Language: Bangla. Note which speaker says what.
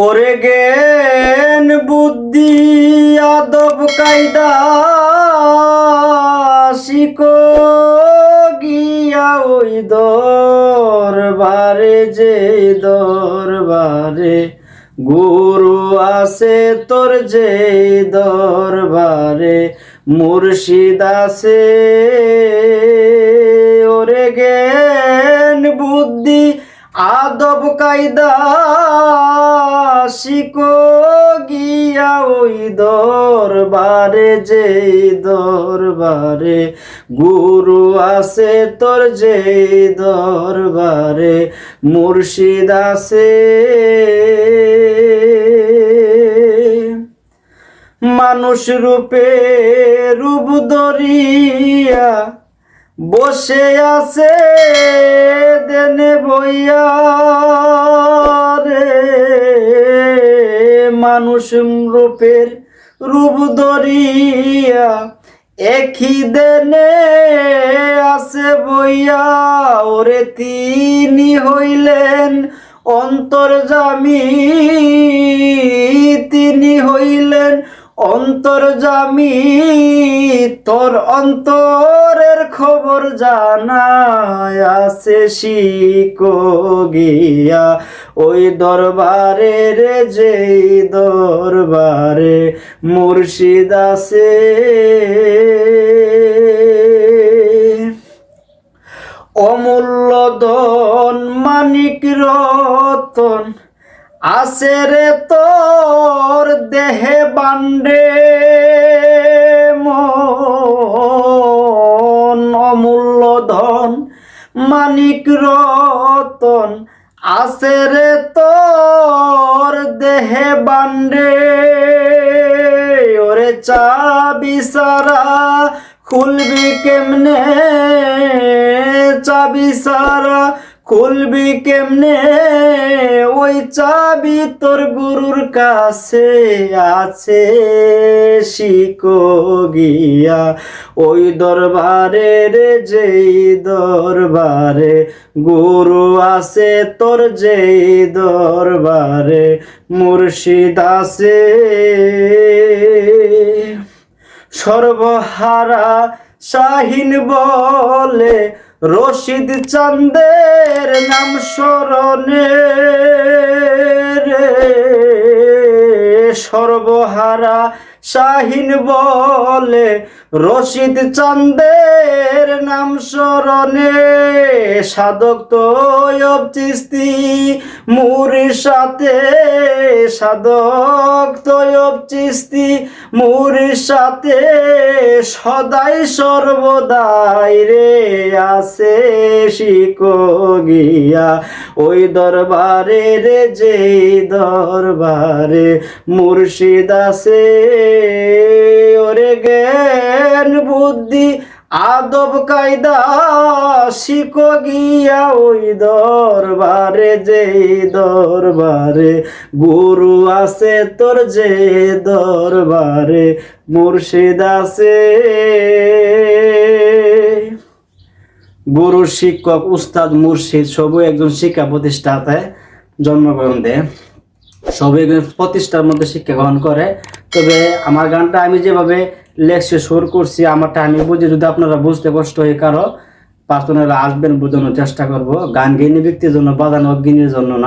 Speaker 1: ওরে জ্ঞান বুদ্ধি আদব কায়দা শিখো গিয়া ওই দরবারে, যে দরবারে গুরু আছে তোর, যে দরবারে মুর্শিদ আছে। ওরে জ্ঞান বুদ্ধি আদব কায়দা শিখো গিয়া ওই দরবারে, যে দরবারে গুরু আছে তোর, যে দরবারে মুর্শিদ আছে। মানুষ রূপে রূপ ধরিয়া বসে আছে দেনে বইয়া রে, মানুষ রূপের রূপ ধরিয়া একই দেনে আছে বইয়া। ওরে তিনি হইলেন অন্তর্যামী, তিনি হইলেন অন্তর্যামী, তোর অন্তরের খবর জানায় আছে শিখো গিয়া ওই দরবারে রে, যে দরবারে মুর্শিদ আছে। অমূল্য ধন মানিক রতন আছে রে তোর দেহে বান্ডে মন। অমূল্য ধন মানিক রতন আছে রে তোর দেহে বান্ডে। ওরে চাবি সারা খুলবি কেমনে, চাবি সারা খুলবি কেমনে, ওই চাবি তোর গুরুর কাছে আছে শিখো গিয়া ওই দরবারে রে, যে দরবারে গুরু আছে তোর, যে দরবারে মুর্শিদ আছে। সর্বহারা শাহিন বলে রশিদ চাঁদের নাম স্মরণে রে, সর্বহারা শাহিন বলে রশিদ চাঁদের নাম স্মরণে। সাধক তৈয়ব চিশতি মুরির সাথে, সাধক তৈয়ব চিশতি মুরির সাথে সদাই সর্বদাই রে আছে শিখো গিয়া ওই দরবারে রে, যে দরবারে মুর্শিদ আছে। ওরে জ্ঞান বুদ্ধি আদব কায়দা শিখো গিয়া ওই দরবারে, যে দরবারে গুরু আছে তোর, যে দরবারে মুর্শিদ আছে। গুরু শিক্ষক উস্তাদ মুর্শিদ সবই একজন শিক্ষা প্রতিষ্ঠাতায় জন্মগ্রহণ দেয়, সবই প্রতিষ্ঠার মধ্যে শিক্ষা গ্রহণ করে। তবে আমার গানটা আমি যেভাবে লেখছে সুর করছি, আমারটা আমি বুঝি, যদি আপনারা বুঝতে কষ্ট হয় কারো পার্সোনাল আসবেন বোঝানোর চেষ্টা করব। গান জ্ঞানী ব্যক্তির জন্য, বাজানো অজ্ঞানীর জন্য না।